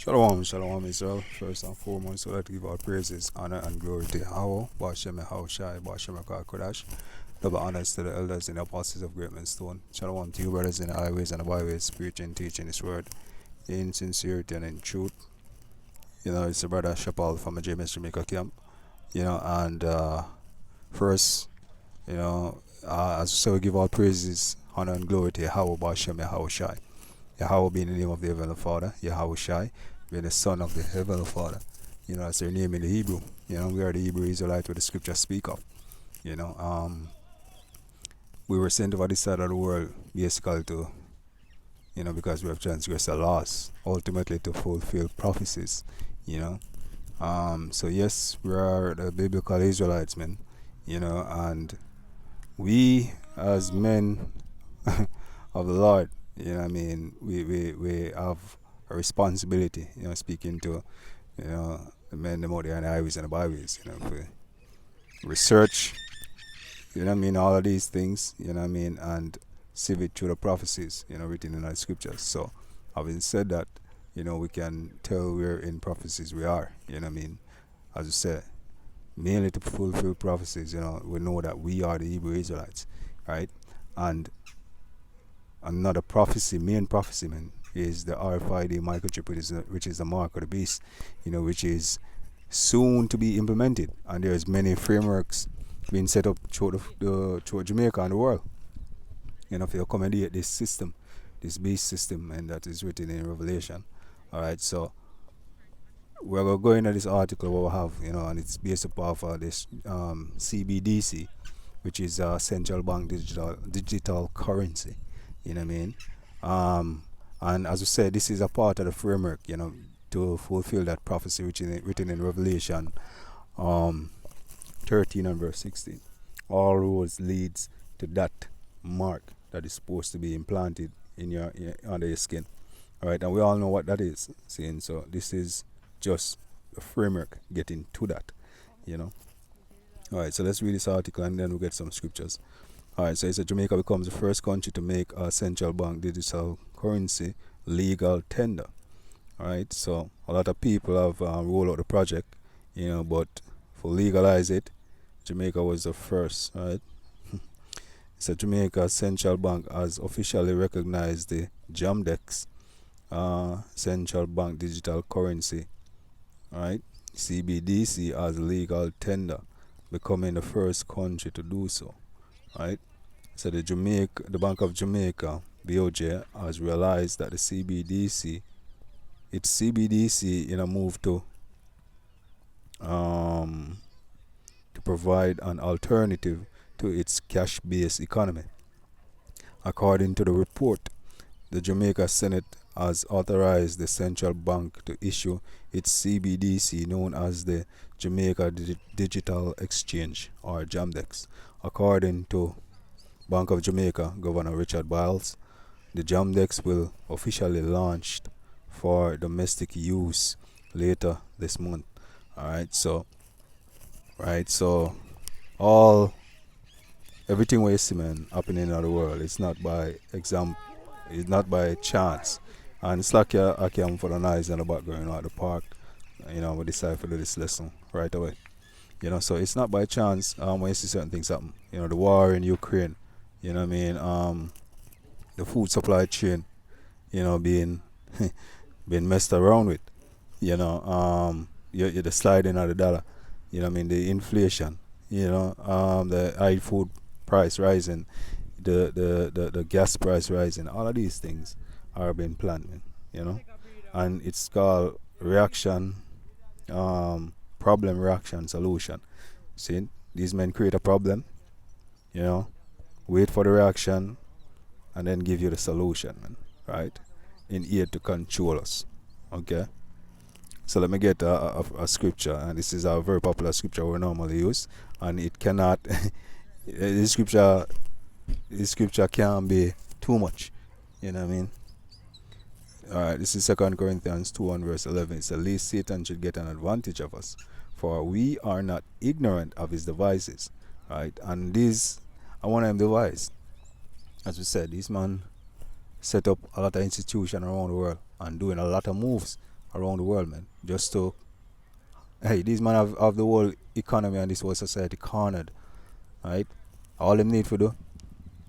Shalom, shalom Israel. First and foremost, we'd like to give our praises, honor, and glory to Yahweh, Bashem Yahushai, Bashem Kodash. Double honors to the elders and the apostles of Great Millstone. Shalom to you, brothers in the highways and the byways, preaching, teaching His word in sincerity and in truth. It's a brother Shapal from the Jamaica camp. And first, as so we give our praises, honor, and glory to Yahweh, Bashem Yahushai. Yahweh being the name of the Heavenly Father, Yahushai being the Son of the Heavenly Father. That's their name in the Hebrew. We are the Hebrew Israelite what the scriptures speak of. You know, um, we were sent over this side of the world basically to, because we have transgressed the laws, ultimately to fulfill prophecies. You know, so yes, we are the biblical Israelites, man. And we as men of the Lord, we have a responsibility, speaking to, the men, the mother, and the highways and the byways, for research, all of these things, and sieve it through the prophecies, written in the scriptures. So, having said that, we can tell where in prophecies we are, as you said, mainly to fulfill prophecies, we know that we are the Hebrew Israelites, right? And another prophecy, main prophecy, man, is the RFID microchip, which is the mark of the beast, which is soon to be implemented. And there's many frameworks being set up through Jamaica and the world, to accommodate this system, this beast system, and that is written in Revelation. All right, so we're going to go into this article what we have, and it's based upon this CBDC, which is central bank digital currency. You know what I mean? And as we said, this is a part of the framework, to fulfill that prophecy which is written in Revelation 13 and verse 16. All roads leads to that mark that is supposed to be implanted in your under your skin. All right, and we all know what that is. Seeing, so this is just a framework getting to that, All right, so let's read this article and then we'll get some scriptures. Alright, so it says Jamaica becomes the first country to make a central bank digital currency legal tender. Alright, so a lot of people have rolled out the project, but for legalize it, Jamaica was the first. Alright, so Jamaica's central bank has officially recognized the JAMDEX central bank digital currency, alright, CBDC, as legal tender, becoming the first country to do so. Right, so the Bank of Jamaica (BOJ) has realized that its CBDC, in a move to provide an alternative to its cash-based economy. According to the report, the Jamaica Senate has authorized the central bank to issue its CBDC, known as the Jamaica Digital Exchange, or JAMDEX. According to Bank of Jamaica Governor Richard Biles, the JAMDEX will officially launch for domestic use later this month. Alright, so everything we see, man, happening in the world, it's not by it's not by chance. And it's like I came for the noise in the background at the park. We decide to do this lesson right away. So it's not by chance when you see certain things happen. The war in Ukraine, the food supply chain, being being messed around with, the sliding of the dollar, the inflation, the high food price rising, the gas price rising, all of these things are being planned, and it's called reaction, problem, reaction, solution. See, these men create a problem, wait for the reaction, and then give you the solution, man, right? In here to control us. Okay? So let me get a scripture, and this is a very popular scripture we normally use, and it cannot, this scripture can't be too much. You know what I mean? Alright, this is 2 Corinthians 2 and verse 11. It says, "Lest Satan should get an advantage of us, for we are not ignorant of his devices." Right? And these are one of them devices. As we said, this man set up a lot of institutions around the world and doing a lot of moves around the world, man. Just to, hey, these man have the whole economy and this whole society cornered, right? All them need to do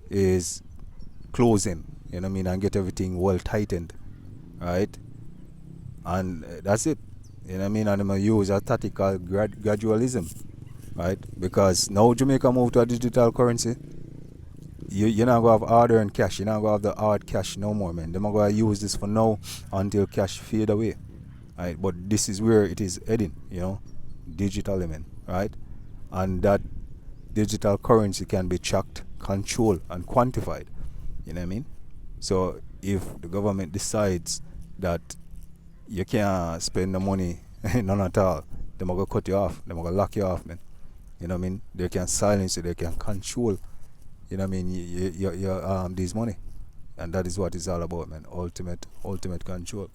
is close him, you know what I mean, and get everything well tightened, right? And that's it, you know what I mean. And them use a tactic called gradualism, right? Because now Jamaica moved to a digital currency. You're not gonna have hard earned cash. You're not gonna have the hard cash no more, man. They're not gonna use this for now until cash fade away, right? But this is where it is heading, you know, digitally, man, right? And that digital currency can be tracked, controlled, and quantified. You know what I mean? So if the government decides that you can't spend the money none at all, they're gonna cut you off. They're gonna lock you off, man. You know what I mean? They can silence you. They can control. You know what I mean? These money, and that is what it's all about, man. Ultimate control.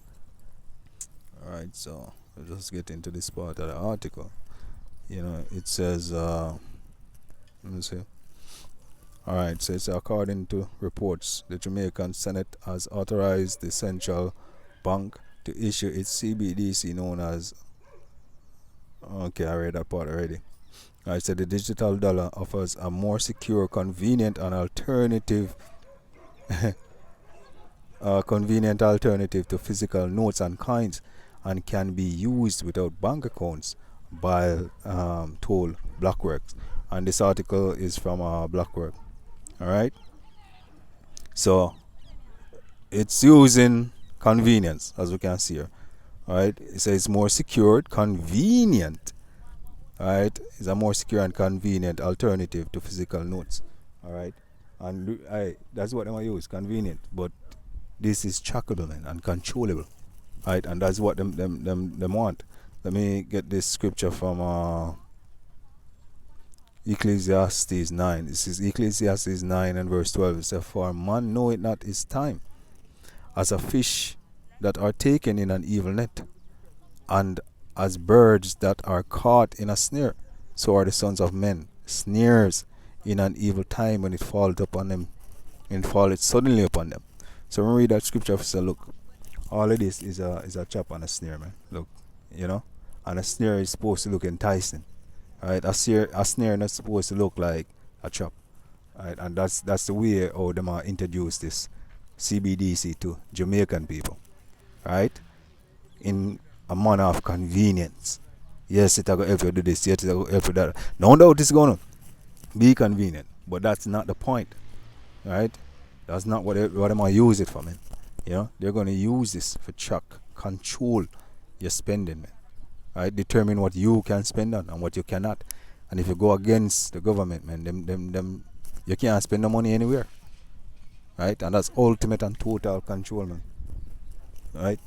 All right. So we'll just get into this part of the article. You know, it says. Let me see. All right. So it's according to reports, the Jamaican Senate has authorized the central bank to issue its CBDC, known as. Okay, I read that part already. I said the digital dollar offers a more secure, convenient, and convenient alternative to physical notes and coins, and can be used without bank accounts by told Blockworks. And this article is from Blockwork. All right, so it's using convenience, as we can see here. All right, it says it's more secure, convenient. All right, it's a more secure and convenient alternative to physical notes. All right, and that's what they use, convenient. But this is trackable, man, and controllable. Right, and that's what them want. Let me get this scripture from Ecclesiastes 9. This is Ecclesiastes 9 and verse 12. It says, "For man know it not his time, as a fish that are taken in an evil net, and as birds that are caught in a snare, so are the sons of men snares in an evil time when it falleth upon them, and falleth suddenly upon them." So when we read that scripture, we say, look, all of this is a trap and a snare, man. Look, you know, and a snare is supposed to look enticing, right? A snare not supposed to look like a trap, right? And that's the way how them introduce this CBDC to Jamaican people, right? In a manner of convenience. Yes, it's going to help you do this. Yes, it's going to help you do that. No doubt it's going to be convenient, but that's not the point, right? That's not what I'm going to use it for, man. You know, they're going to use this for track, control your spending, man. Right? Determine what you can spend on and what you cannot. And if you go against the government, man, them, you can't spend the money anywhere. Right? And that's ultimate and total control, man. Right?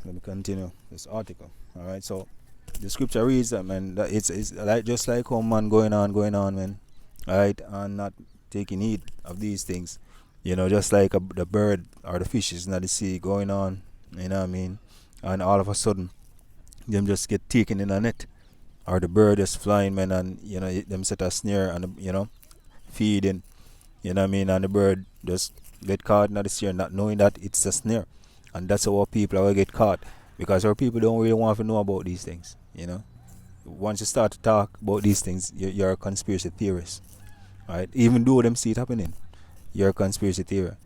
Let me continue this article. All right, so the scripture reads that, man, that it's like just like how man going on, man, right, and not taking heed of these things. You know, just like the bird or the fishes in the sea going on, you know what I mean, and all of a sudden them just get taken in a net, or the bird just flying, man, and you know them set a snare and you know feeding, you know what I mean, and the bird just get caught in the snare, not knowing that it's a snare. And that's how our people are get caught, because our people don't really want to know about these things. You know, once you start to talk about these things, you're a conspiracy theorist, right? Even though them see it happening, you're a conspiracy theorist,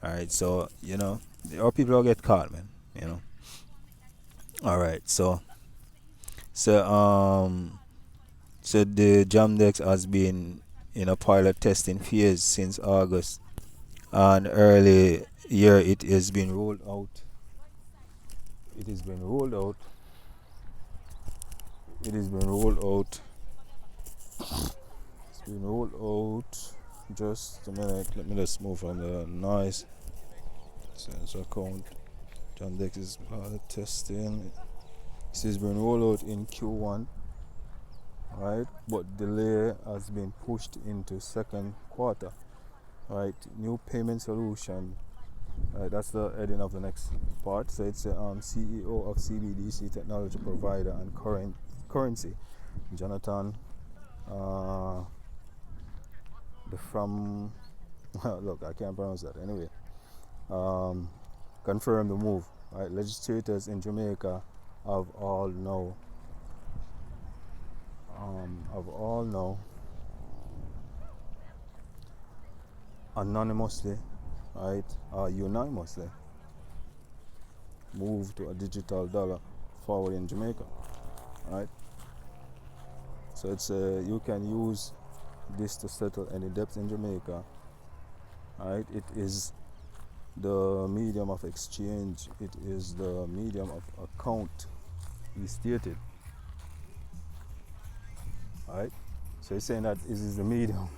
all right? So you know, our people will get caught, man. You know. All right, so so the Jamdex has been in a pilot testing phase since August, and early year it has been rolled out. It has been rolled out. It has been rolled out. It's been rolled out. Just a minute. Let me just move from the noise. Sensor account. Jamdex is testing. This has been rolled out in Q1, right? But delay has been pushed into second quarter, right? New payment solution. Right, that's the heading of the next part. So it's CEO of CBDC technology provider and currency, Jonathan. From look, I can't pronounce that anyway. Confirm the move. Right, legislators in Jamaica have all now, have all now anonymously, right, or unanimously moved to a digital dollar forward in Jamaica, right? So it's you can use this to settle any debts in Jamaica, right? It is the medium of exchange. It is the medium of account. He stated, right? So he's saying that this is the medium.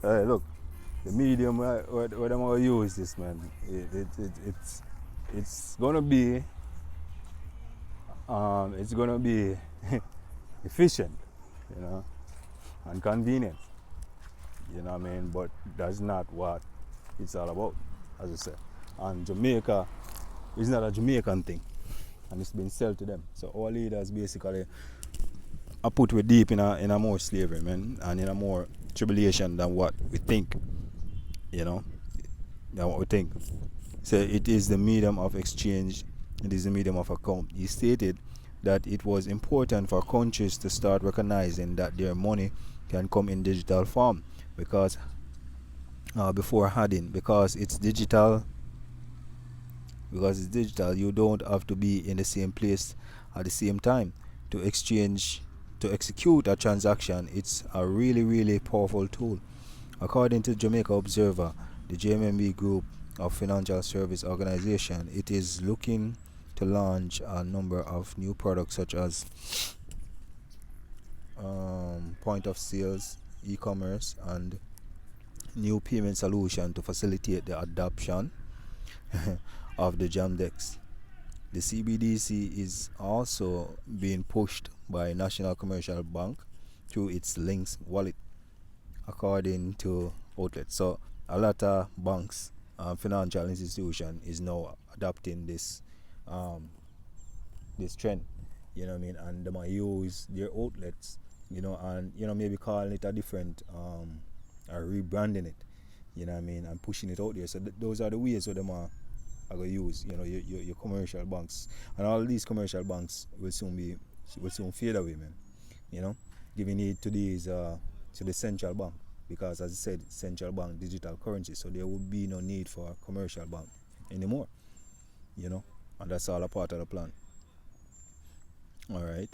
Look, the medium where them all use this, man. It's gonna be it's gonna be efficient, you know, and convenient. You know what I mean? But that's not what it's all about, as I said. And Jamaica is not a Jamaican thing, and it's been sold to them. So our leaders basically are put we deep in a more slavery, man, and in a more tribulation than what we think. You know, than what we think. So it is the medium of exchange. It is the medium of account. He stated that it was important for countries to start recognizing that their money can come in digital form because before adding, because it's digital, you don't have to be in the same place at the same time to execute a transaction. It's a really, really powerful tool. According to Jamaica Observer, the JMMB Group of Financial Service Organization, it is looking to launch a number of new products such as point of sales, e-commerce, and new payment solution to facilitate the adoption of the JAMDEX. The CBDC is also being pushed by National Commercial Bank through its Links wallet, according to outlets. So a lot of banks and financial institution is now adopting this this trend, you know what I mean, and they might use their outlets, you know, and maybe calling it a different or rebranding it, you know what I mean, and pushing it out there. So those are the ways where them are going to use, your commercial banks, and all these commercial banks will soon fade away, man, giving it to these to the central bank, because as I said, central bank digital currency, so there would be no need for a commercial bank anymore, and that's all a part of the plan. All right.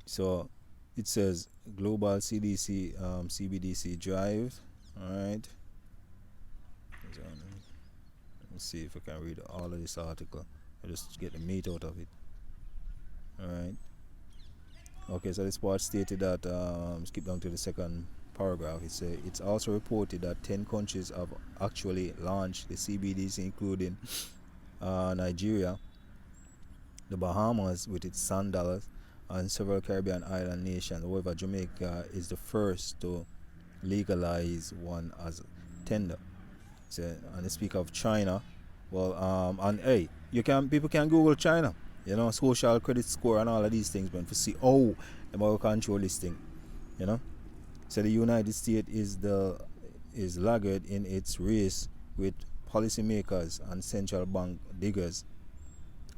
So it says global CDC CBDC drive. All right. Let me see if I can read all of this article. I just get the meat out of it. All right. Okay, so this part stated that skip down to the second paragraph. It's also reported that 10 countries have actually launched the CBDC, including Nigeria, the Bahamas with its sand dollars, and several Caribbean island nations. However, Jamaica is the first to legalize one as tender. So, and they speak of China. Well, and hey, people can Google China, social credit score and all of these things, man, to see they will control this thing, So the United States is laggard in its race with policymakers and central bank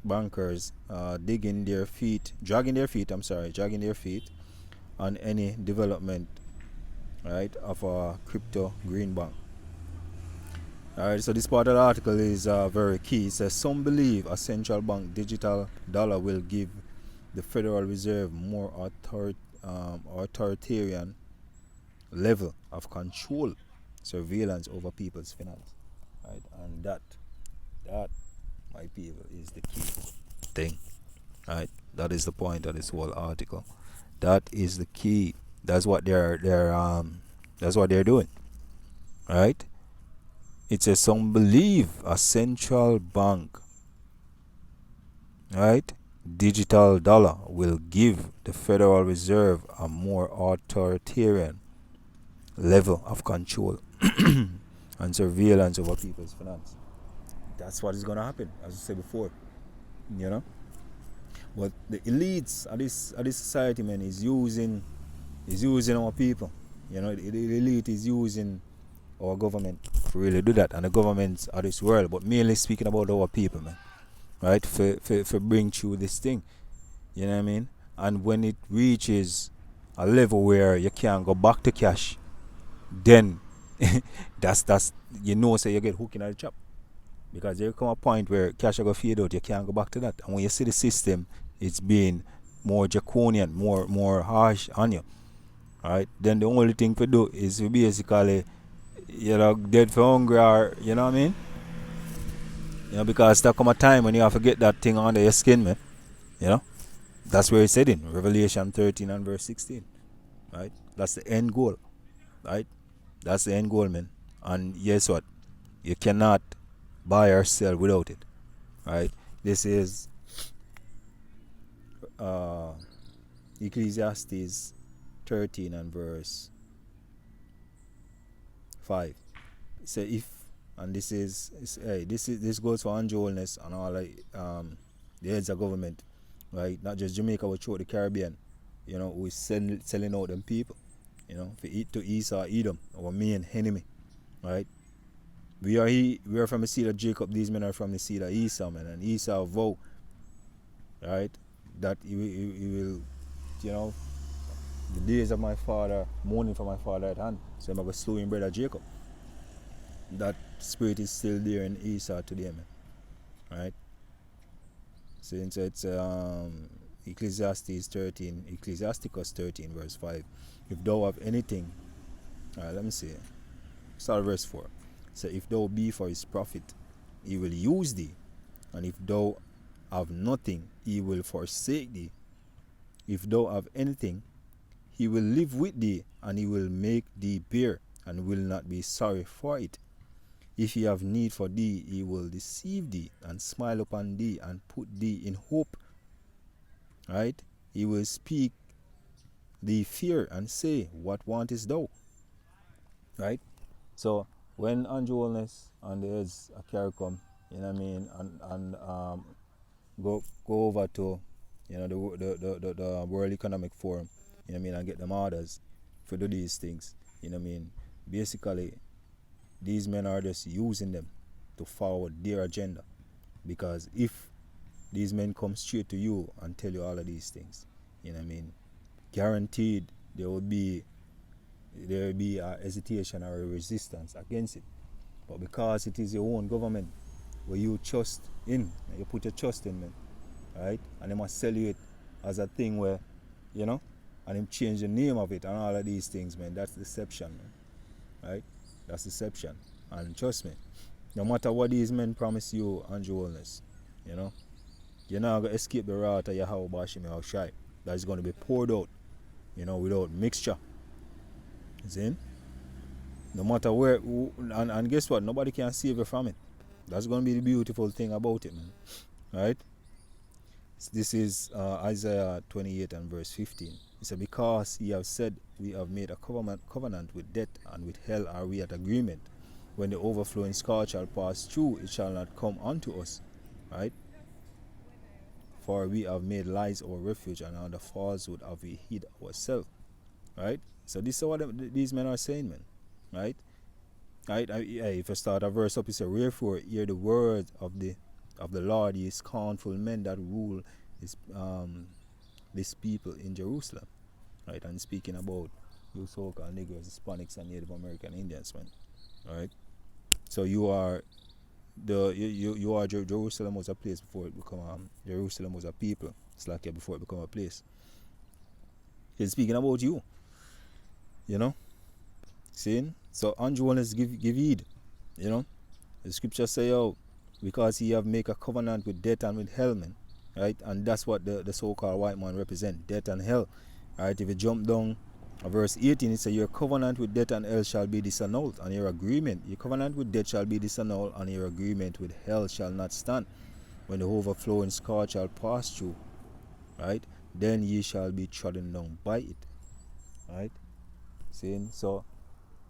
bankers dragging their feet on any development, right, of a crypto green bank. Alright, so this part of the article is very key. It says some believe a central bank digital dollar will give the Federal Reserve more authoritarian level of control, surveillance over people's finance. Right, and that, my people, is the key thing. Right, that is the point of this whole article. That is the key. That's what they're doing. Right. It says some believe a central bank, right, digital dollar will give the Federal Reserve a more authoritarian level of control and surveillance over people's finance. That's what is going to happen, as I said before, But the elites of this society, man, is using our people. The elite is using our government to really do that, and the governments of this world, but mainly speaking about our people, man. Right? For bring through this thing. You know what I mean? And when it reaches a level where you can't go back to cash, then that's so you get hooked in the trap. Because there come a point where cash will go fade out, you can't go back to that. And when you see the system, it's being more draconian, more harsh on you. Right? Then the only thing to do is to basically, dead for hunger, or you know what I mean? Because there come a time when you have to get that thing under your skin, man. That's where it's said in Revelation 13 and verse 16. Right? That's the end goal. Right? That's the end goal, man. And guess what? You cannot buy or sell without it. Right? This is Ecclesiastes 13 and verse 5. So this goes for unjustness and all the heads of government, right? Not just Jamaica, but throughout the Caribbean. Who is selling out them people. For Esau, Edom, our main enemy, right? We are from the seed of Jacob. These men are from the seed of Esau, man. And Esau vow, right, that he will, the days of my father, mourning for my father at hand. So I'm going to slew him brother Jacob. That spirit is still there in Esau today, man. Right? So it's Ecclesiasticus 13 verse 5. If thou have anything, let me see. Start verse 4. So if thou be for his profit, he will use thee. And if thou have nothing, he will forsake thee. If thou have anything, he will live with thee, and he will make thee bear, and will not be sorry for it. If he have need for thee, he will deceive thee, and smile upon thee, and put thee in hope. Right? He will speak thee fear, and say, what wantest thou? Right? So when unjustness and the heads of carry come, you know what I mean, and go over to the World Economic Forum, you know what I mean, and get them orders for do these things, you know what I mean. Basically, these men are just using them to forward their agenda, because if these men come straight to you and tell you all of these things, you know what I mean, guaranteed there will be a hesitation or a resistance against it. But because it is your own government where you trust in, you put your trust in, man, right? And they must sell you it as a thing where, and them change the name of it and all of these things, man. That's deception, man. Right? That's deception. And trust me, no matter what these men promise you on wellness, you're not going to escape the wrath of Yahweh Bashim Yahushai. That's going to be poured out, without mixture. See? No matter where, and guess what? Nobody can save you from it. That's going to be the beautiful thing about it, man. Right? This is Isaiah 28 and verse 15. It said, because ye have said, we have made a covenant with death, and with hell are we at agreement. When the overflowing scourge shall pass through, it shall not come unto us. Right? For we have made lies our refuge, and under falsehood have we hid ourselves. Right? So this is what these men are saying, man. Right? Right? If I start a verse up, it says, wherefore hear the word of the Lord, ye scornful men that rule this people in Jerusalem. Right? And speaking about you so-called Negroes, Hispanics, and Native American Indians, man. Right? So you are Jerusalem was a place before it become Jerusalem was a people. It's like before it become a place. He's speaking about you. Seeing? So unjustness give heed. The scripture say, because he have make a covenant with death and with hell, man. Right? And that's what the so-called white man represent, death and hell. Right? If you jump down verse 18, it says, your covenant with death and hell shall be disannulled, and your covenant with death shall be disannulled, and your agreement with hell shall not stand. When the overflowing scourge shall pass through, right, then ye shall be trodden down by it. Right? Seeing? So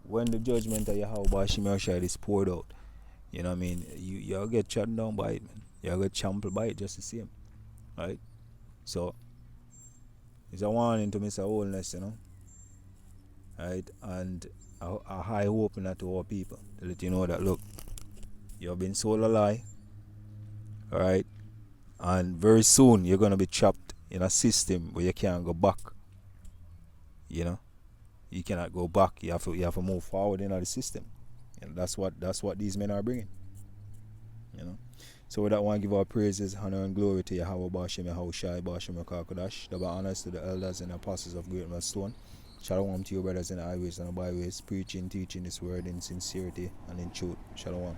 when the judgment of Yahweh Bashim Yahushai is poured out, you know what I mean, you'll get trodden down by it, man. You'll get trampled by it just the same. Right? So it's a warning to Mr. Wholeness, Right? And a high opener to our people to let you know that look, you've been sold a lie, alright? And very soon you're gonna be trapped in a system where you can't go back. You know, you cannot go back. You have to move forward in the system, and that's what these men are bringing. You know, so with that, one give our praises, honor, and glory to Yahweh Bashem, Yahweh Shai, Bashem, Kakodash. Double honors to the elders and apostles of Great Stone. Shalom to your brothers in the highways and the byways, preaching, teaching this word in sincerity and in truth. Shalom.